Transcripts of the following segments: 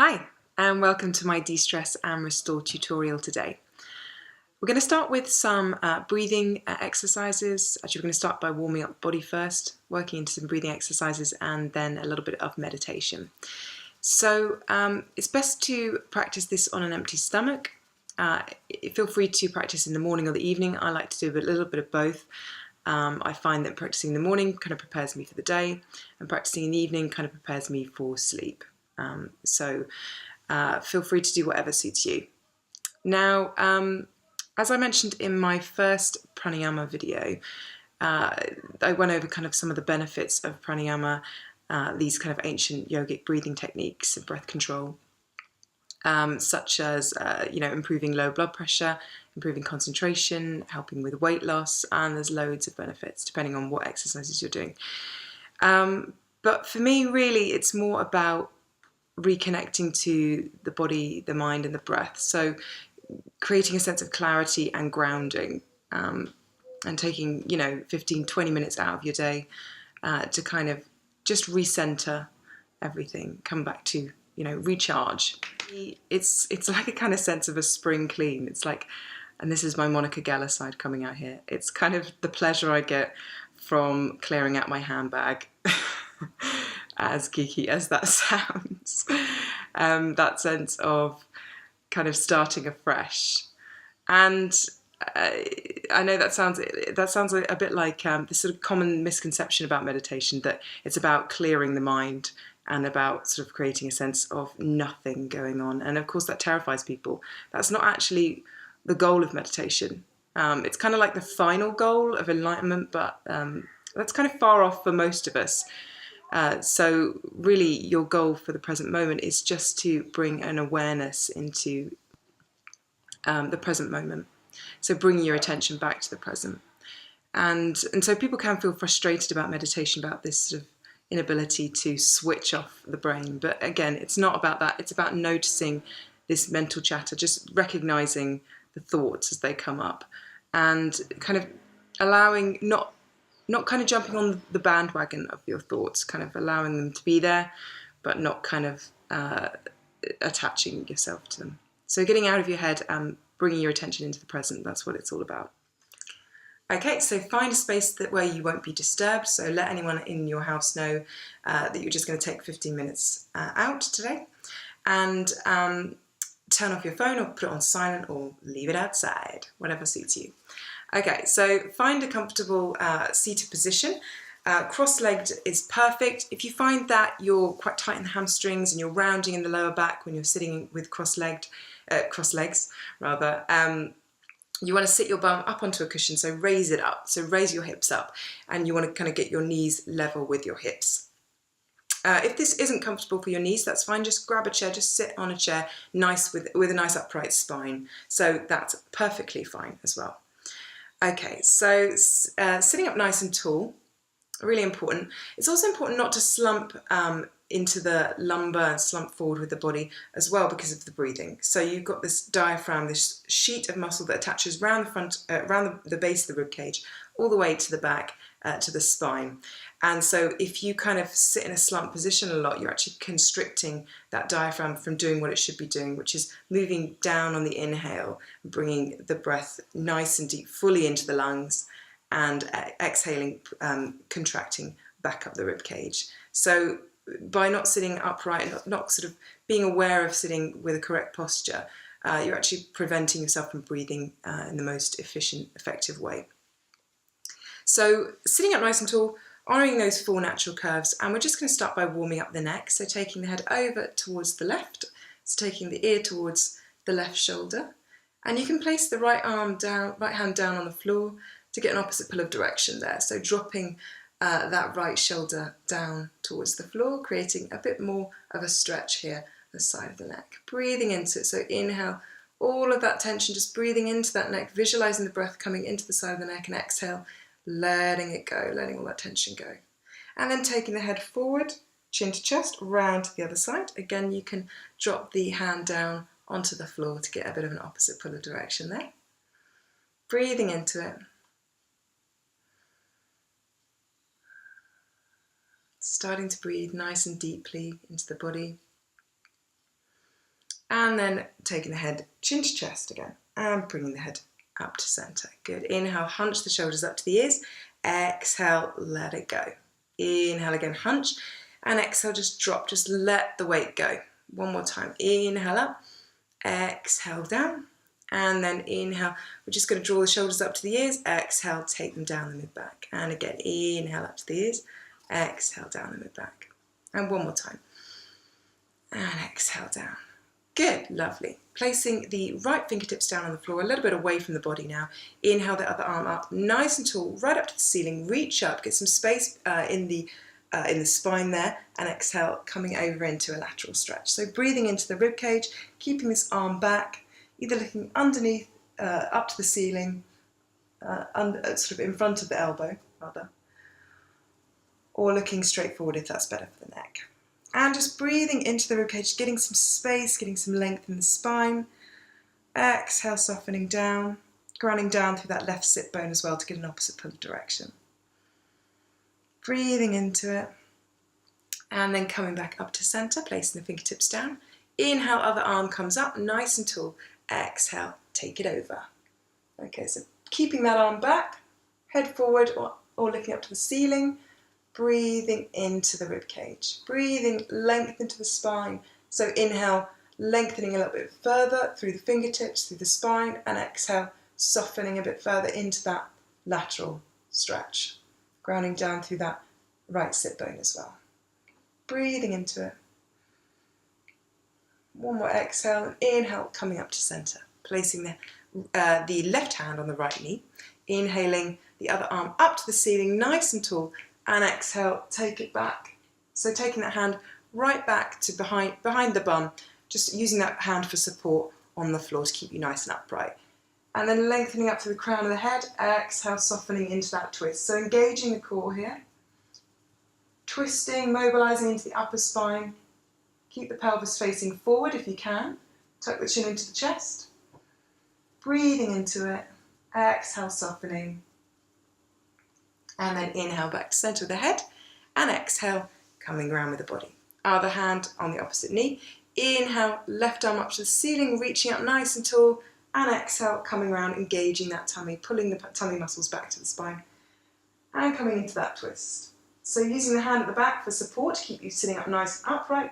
Hi, and welcome to my De-Stress and Restore tutorial today. We're going to start with some breathing exercises. Actually, we're going to start by warming up the body first, working into some breathing exercises, and then a little bit of meditation. So it's best to practice this on an empty stomach. Feel free to practice in the morning or the evening. I like to do a little bit of both. I find that practicing in the morning kind of prepares me for the day, and practicing in the evening kind of prepares me for sleep. Feel free to do whatever suits you. Now, as I mentioned in my first pranayama video, I went over kind of some of the benefits of pranayama, these kind of ancient yogic breathing techniques and breath control, such as improving low blood pressure, improving concentration, helping with weight loss, and there's loads of benefits depending on what exercises you're doing. But for me, really, it's more about reconnecting to the body, the mind, and the breath. So creating a sense of clarity and grounding, and taking 15-20 minutes out of your day to kind of just recenter everything, come back to recharge. It's like a kind of sense of a spring clean. It's like, and this is my Monica Geller side coming out here, it's kind of the pleasure I get from clearing out my handbag. As geeky as that sounds, that sense of kind of starting afresh. And I know that sounds a bit like this sort of common misconception about meditation, that it's about clearing the mind and about sort of creating a sense of nothing going on. And of course that terrifies people. That's not actually the goal of meditation. It's kind of like the final goal of enlightenment, but that's kind of far off for most of us. So really your goal for the present moment is just to bring an awareness into the present moment. So bringing your attention back to the present. And so people can feel frustrated about meditation, about this sort of inability to switch off the brain. But again, it's not about that. It's about noticing this mental chatter, just recognizing the thoughts as they come up and kind of allowing, not kind of jumping on the bandwagon of your thoughts, kind of allowing them to be there, but not kind of attaching yourself to them. So getting out of your head and bringing your attention into the present, that's what it's all about. Okay, so find a space where you won't be disturbed. So let anyone in your house know that you're just going to take 15 minutes out today. And turn off your phone or put it on silent or leave it outside, whatever suits you. Okay, so find a comfortable seated position. Cross-legged is perfect. If you find that you're quite tight in the hamstrings and you're rounding in the lower back when you're sitting with cross legs, you want to sit your bum up onto a cushion, so raise it up. So raise your hips up, and you want to kind of get your knees level with your hips. If this isn't comfortable for your knees, that's fine. Just grab a chair, just sit on a chair, nice with a nice upright spine. So that's perfectly fine as well. Okay, so sitting up nice and tall, really important. It's also important not to slump into the lumbar and slump forward with the body as well because of the breathing. So you've got this diaphragm, this sheet of muscle that attaches around the front, around the base of the rib cage, all the way to the back, to the spine. And so if you kind of sit in a slump position a lot, you're actually constricting that diaphragm from doing what it should be doing, which is moving down on the inhale, bringing the breath nice and deep, fully into the lungs, and exhaling, contracting back up the rib cage. So by not sitting upright and not sort of being aware of sitting with a correct posture, you're actually preventing yourself from breathing in the most efficient, effective way. So sitting up nice and tall, honouring those four natural curves, and we're just going to start by warming up the neck. So taking the head over towards the left, so taking the ear towards the left shoulder, and you can place the right hand down on the floor to get an opposite pull of direction there. So dropping that right shoulder down towards the floor, creating a bit more of a stretch here, the side of the neck. Breathing into it, so inhale, all of that tension, just breathing into that neck, visualising the breath coming into the side of the neck, and exhale, letting it go, letting all that tension go. And then taking the head forward, chin to chest, round to the other side. Again, you can drop the hand down onto the floor to get a bit of an opposite pull of direction there. Breathing into it. Starting to breathe nice and deeply into the body. And then taking the head chin to chest again and bringing the head up to center. Good. Inhale, hunch the shoulders up to the ears. Exhale, let it go. Inhale again, hunch. And exhale, just drop, just let the weight go. One more time. Inhale up, exhale down. And then inhale, we're just going to draw the shoulders up to the ears. Exhale, take them down the mid-back. And again, inhale up to the ears. Exhale down the mid-back. And one more time. And exhale down. Good, lovely. Placing the right fingertips down on the floor, a little bit away from the body now. Inhale the other arm up, nice and tall, right up to the ceiling. Reach up, get some space in the spine there, and exhale, coming over into a lateral stretch. So breathing into the rib cage, keeping this arm back, either looking underneath, up to the ceiling, sort of in front of the elbow, rather, or looking straight forward if that's better for the neck. And just breathing into the ribcage, getting some space, getting some length in the spine. Exhale, softening down, grounding down through that left sit bone as well to get an opposite pull direction. Breathing into it. And then coming back up to center, placing the fingertips down. Inhale, other arm comes up, nice and tall. Exhale, take it over. Okay, so keeping that arm back, head forward or looking up to the ceiling. Breathing into the rib cage, breathing length into the spine. So inhale, lengthening a little bit further through the fingertips, through the spine, and exhale, softening a bit further into that lateral stretch, grounding down through that right sit bone as well. Breathing into it. One more exhale, and inhale, coming up to center, placing the left hand on the right knee, inhaling the other arm up to the ceiling, nice and tall. And exhale, take it back. So taking that hand right back to behind the bum, just using that hand for support on the floor to keep you nice and upright. And then lengthening up through the crown of the head, exhale, softening into that twist. So engaging the core here. Twisting, mobilizing into the upper spine. Keep the pelvis facing forward if you can. Tuck the chin into the chest. Breathing into it. Exhale, softening. And then inhale back to center of the head, and exhale, coming around with the body. Other hand on the opposite knee. Inhale, left arm up to the ceiling, reaching up nice and tall, and exhale, coming around, engaging that tummy, pulling the tummy muscles back to the spine, and coming into that twist. So using the hand at the back for support to keep you sitting up nice and upright,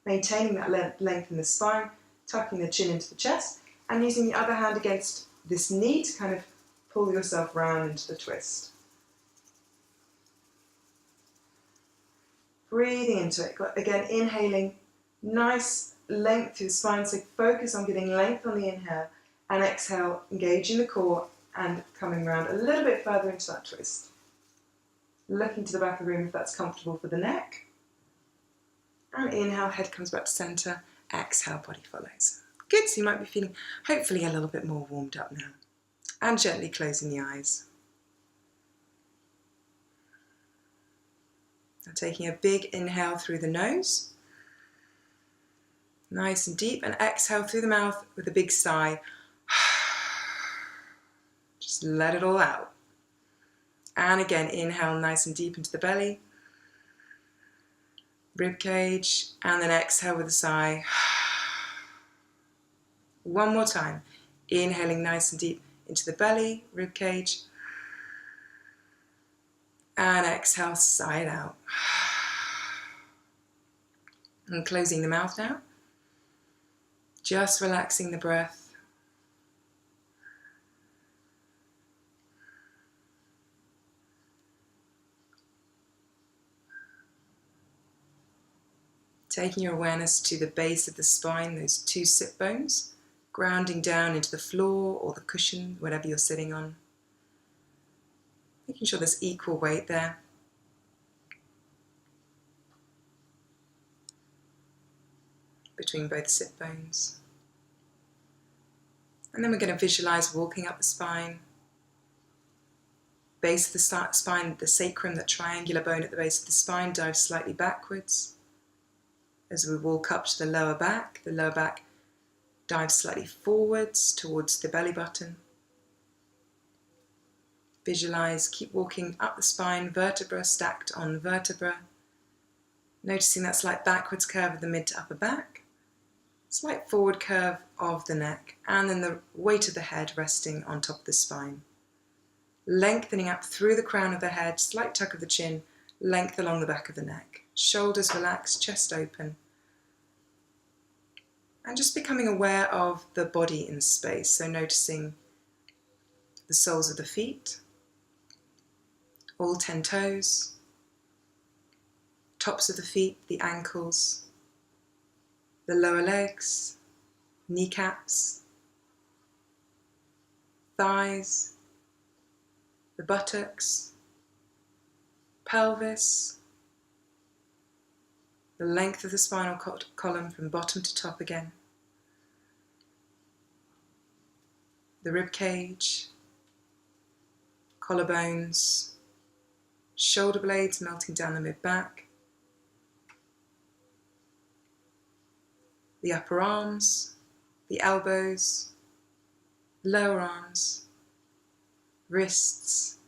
maintaining that length in the spine, tucking the chin into the chest, and using the other hand against this knee to kind of pull yourself round into the twist. Breathing into it. Again, inhaling, nice length through the spine, so focus on getting length on the inhale, and exhale, engaging the core and coming around a little bit further into that twist. Looking to the back of the room if that's comfortable for the neck. And inhale, head comes back to center, exhale, body follows. Good, so you might be feeling hopefully a little bit more warmed up now. And gently closing the eyes. Now taking a big inhale through the nose, nice and deep, and exhale through the mouth with a big sigh. Just let it all out. And again, inhale nice and deep into the belly, rib cage, and then exhale with a sigh. One more time, inhaling nice and deep into the belly, rib cage, and exhale, sigh it out. And closing the mouth now. Just relaxing the breath. Taking your awareness to the base of the spine, those two sit bones, grounding down into the floor or the cushion, whatever you're sitting on. Making sure there's equal weight there. Between both sit bones. And then we're going to visualize walking up the spine. Base of the spine, the sacrum, the triangular bone at the base of the spine, dives slightly backwards. As we walk up to the lower back dives slightly forwards towards the belly button. Visualize, keep walking up the spine, vertebra stacked on vertebra. Noticing that slight backwards curve of the mid to upper back. Slight forward curve of the neck, and then the weight of the head resting on top of the spine. Lengthening up through the crown of the head, slight tuck of the chin, length along the back of the neck. Shoulders relaxed, chest open. And just becoming aware of the body in space, so noticing the soles of the feet, all 10 toes, tops of the feet, the ankles, the lower legs, kneecaps, thighs, the buttocks, pelvis, the length of the spinal column from bottom to top again, the rib cage, collarbones, shoulder blades melting down the mid-back, the upper arms, the elbows, lower arms, wrists,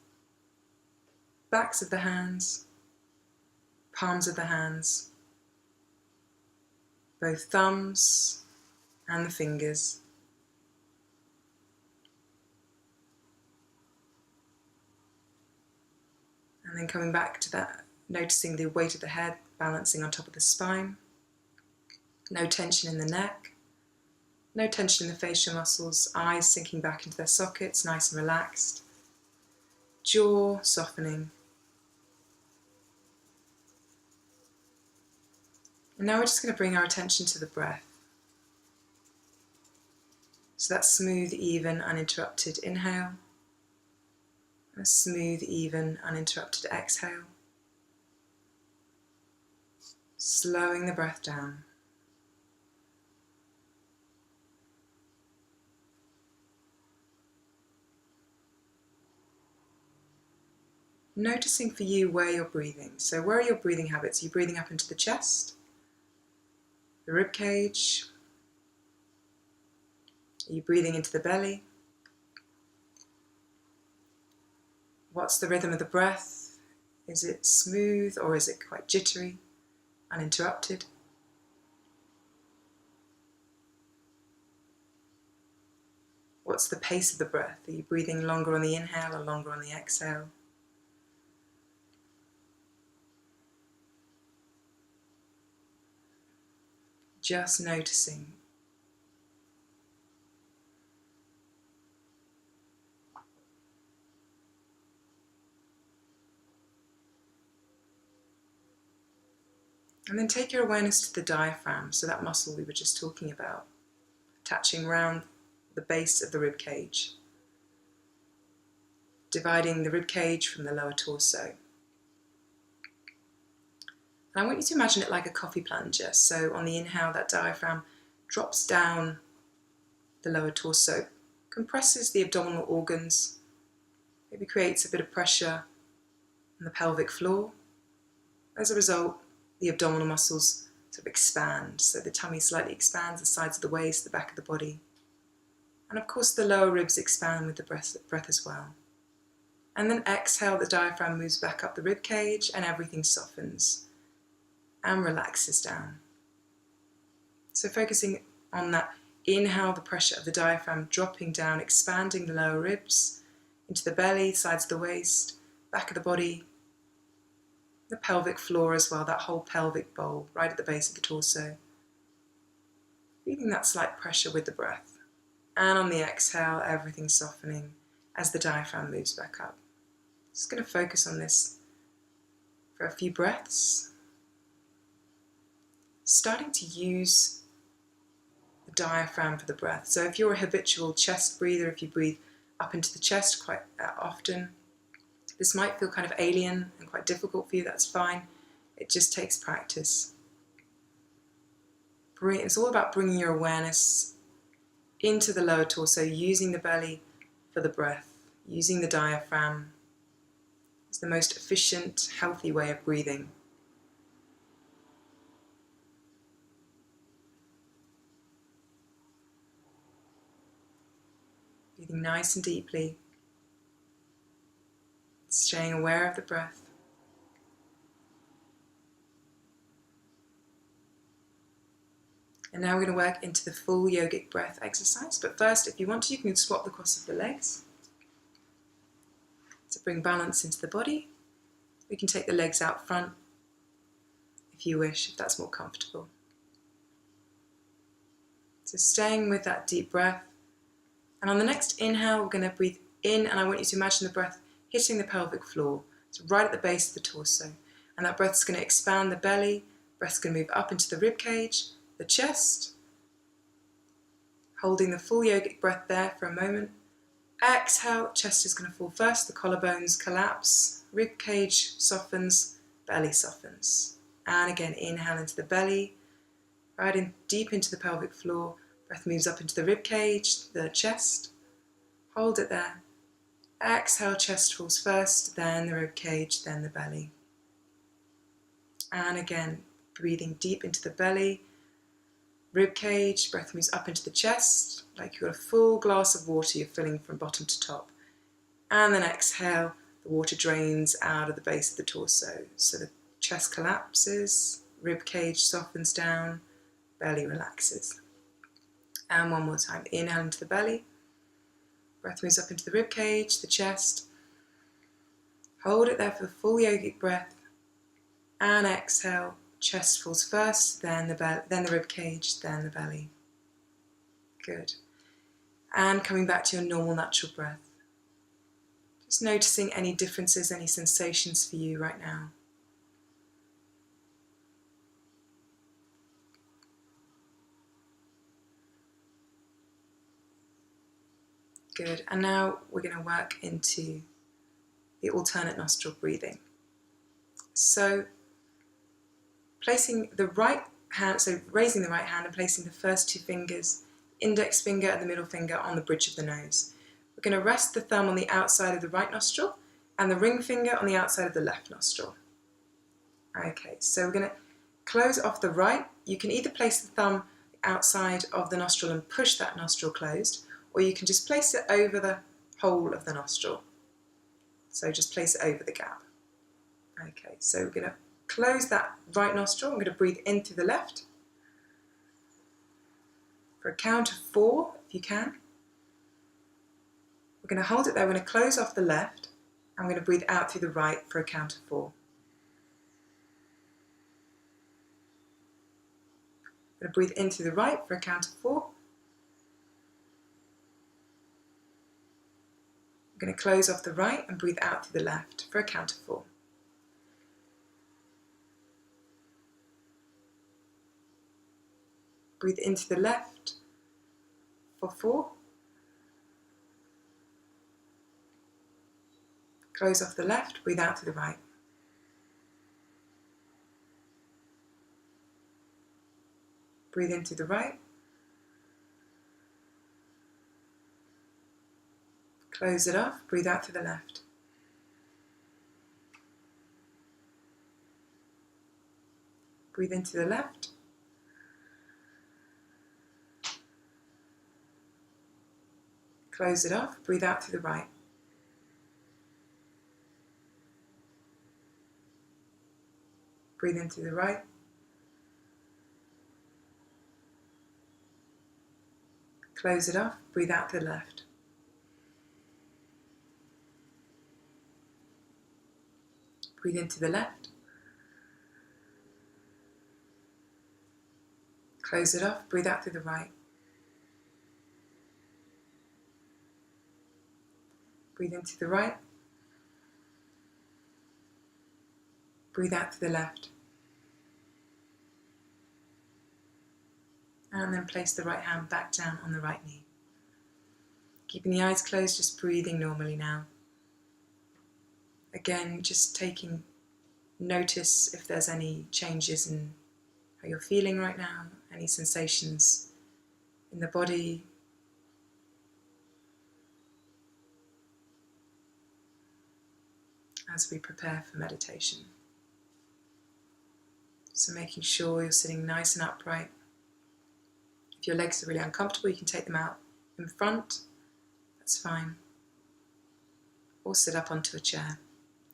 backs of the hands, palms of the hands, both thumbs and the fingers. And then coming back to that, noticing the weight of the head balancing on top of the spine. No tension in the neck, no tension in the facial muscles, eyes sinking back into their sockets, nice and relaxed. Jaw softening. And now we're just going to bring our attention to the breath. So that smooth, even, uninterrupted inhale. A smooth, even, uninterrupted exhale. Slowing the breath down. Noticing for you where you're breathing. So where are your breathing habits? Are you breathing up into the chest? The rib cage? Are you breathing into the belly? What's the rhythm of the breath? Is it smooth or is it quite jittery, uninterrupted? What's the pace of the breath? Are you breathing longer on the inhale or longer on the exhale? Just noticing. And then take your awareness to the diaphragm, so that muscle we were just talking about, attaching round the base of the rib cage, dividing the rib cage from the lower torso. And I want you to imagine it like a coffee plunger. So on the inhale, that diaphragm drops down the lower torso, compresses the abdominal organs, maybe creates a bit of pressure on the pelvic floor. As a result, the abdominal muscles sort of expand. So the tummy slightly expands, the sides of the waist, the back of the body. And of course the lower ribs expand with the breath as well. And then exhale, the diaphragm moves back up the rib cage and everything softens and relaxes down. So focusing on that inhale, the pressure of the diaphragm dropping down, expanding the lower ribs into the belly, sides of the waist, back of the body, the pelvic floor as well, that whole pelvic bowl right at the base of the torso. Feeling that slight pressure with the breath. And on the exhale, everything softening as the diaphragm moves back up. Just going to focus on this for a few breaths. Starting to use the diaphragm for the breath. So if you're a habitual chest breather, if you breathe up into the chest quite often, this might feel kind of alien and quite difficult for you, that's fine. It just takes practice. It's all about bringing your awareness into the lower torso, using the belly for the breath, using the diaphragm. It's the most efficient, healthy way of breathing. Breathing nice and deeply, staying aware of the breath. And now we're going to work into the full yogic breath exercise. But first, if you want to, you can swap the cross of the legs to bring balance into the body. We can take the legs out front if you wish, if that's more comfortable. So staying with that deep breath. And on the next inhale, we're going to breathe in, and I want you to imagine the breath hitting the pelvic floor. So right at the base of the torso. And that breath is going to expand the belly. Breath's going to move up into the rib cage, the chest. Holding the full yogic breath there for a moment. Exhale, chest is going to fall first, the collarbones collapse, rib cage softens, belly softens. And again, inhale into the belly, right in deep into the pelvic floor. Breath moves up into the rib cage, the chest. Hold it there. Exhale, chest falls first, then the rib cage, then the belly. And again, breathing deep into the belly, rib cage, breath moves up into the chest, like you've got a full glass of water you're filling from bottom to top. And then exhale, the water drains out of the base of the torso. So the chest collapses, rib cage softens down, belly relaxes. And one more time, inhale into the belly, breath moves up into the rib cage, the chest. Hold it there for the full yogic breath. And exhale, chest falls first, then the rib cage, then the belly. Good. And coming back to your normal natural breath. Just noticing any differences, any sensations for you right now. Good. And now we're going to work into the alternate nostril breathing. So placing the right hand, so raising the right hand and placing the first two fingers, index finger and the middle finger on the bridge of the nose. We're going to rest the thumb on the outside of the right nostril and the ring finger on the outside of the left nostril. Okay, so we're going to close off the right. You can either place the thumb outside of the nostril and push that nostril closed, or you can just place it over the hole of the nostril. So just place it over the gap. Okay, so we're going to close that right nostril. I'm going to breathe in through the left. For a count of 4, if you can. We're going to hold it there. We're going to close off the left. I'm going to breathe out through the right for a count of 4. I'm going to breathe in through the right for a count of 4. I'm going to close off the right and breathe out through the left for a count of 4. Breathe into the left for 4. Close off the left, breathe out to the right. Breathe into the right. Close it off, breathe out to the left. Breathe into the left. Close it off, breathe out to the right. Breathe into the right. Close it off, breathe out to the left. Breathe into the left. Close it off, breathe out to the right. Breathe into the right. Breathe out to the left. And then place the right hand back down on the right knee. Keeping the eyes closed, just breathing normally now. Again, just taking notice if there's any changes in how you're feeling right now, any sensations in the body. As we prepare for meditation. So making sure you're sitting nice and upright. If your legs are really uncomfortable, you can take them out in front. That's fine. Or sit up onto a chair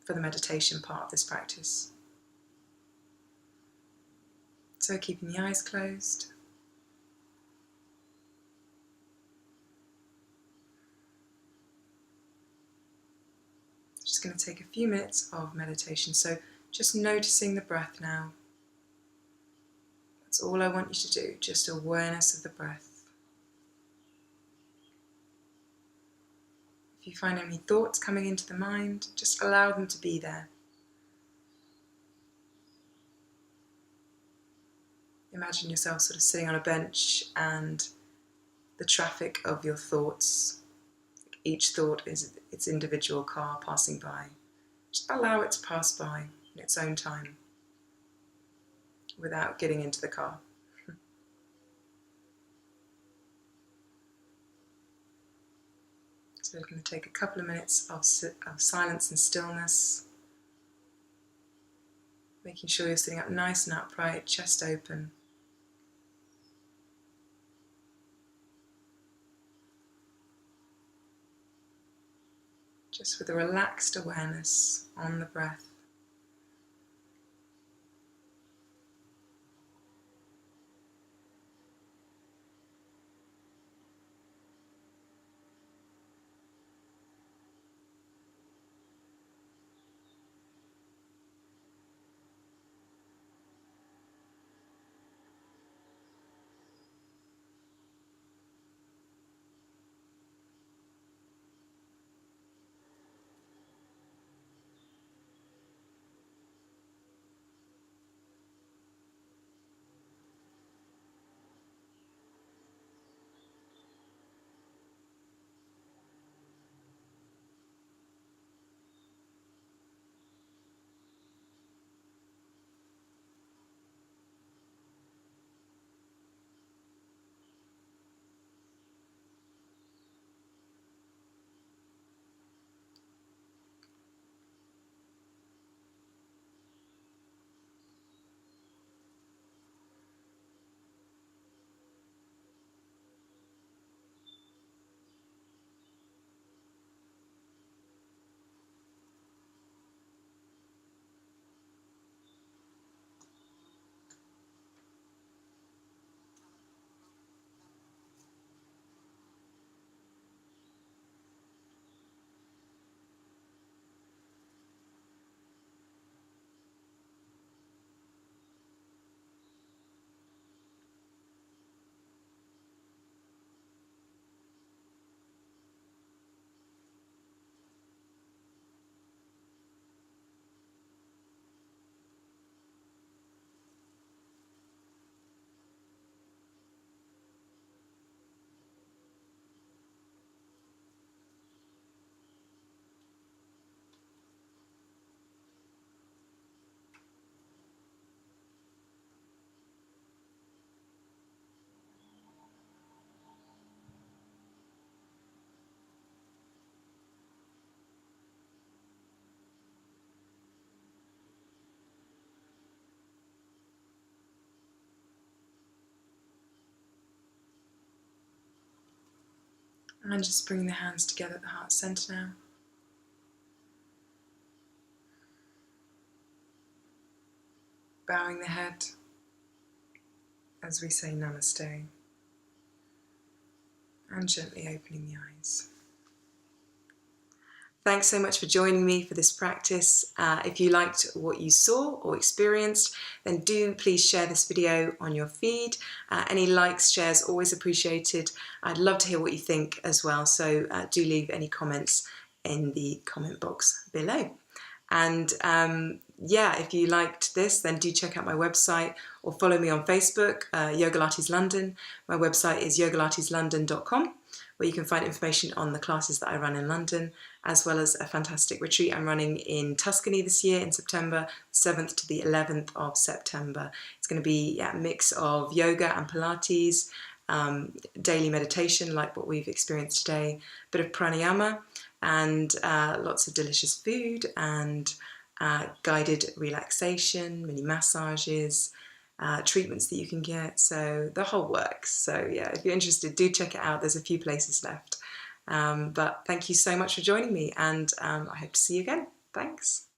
for the meditation part of this practice. So keeping the eyes closed. just going to take a few minutes of meditation. So just noticing the breath now. That's all I want you to do, just awareness of the breath. If you find any thoughts coming into the mind, just allow them to be there. Imagine yourself sort of sitting on a bench and the traffic of your thoughts. Each thought is its individual car passing by. Just allow it to pass by in its own time without getting into the car. So we're going to take a couple of minutes of silence and stillness, making sure you're sitting up nice and upright, chest open. Just with a relaxed awareness on the breath. And just bring the hands together at the heart center now. Bowing the head as we say namaste. And gently opening the eyes. Thanks so much for joining me for this practice. If you liked what you saw or experienced, then do please share this video on your feed. Any likes, shares, always appreciated. I'd love to hear what you think as well, so do leave any comments in the comment box below. And yeah, if you liked this, then do check out my website or follow me on Facebook, Yogalates London. My website is yogalateslondon.com, where you can find information on the classes that I run in London, as well as a fantastic retreat I'm running in Tuscany this year in September, 7th to the 11th of September. It's going to be a mix of yoga and Pilates, daily meditation like what we've experienced today, a bit of pranayama, and lots of delicious food and guided relaxation, mini massages, treatments that you can get, so the whole works. So yeah, if you're interested, do check it out. There's a few places left. But thank you so much for joining me, and I hope to see you again. Thanks.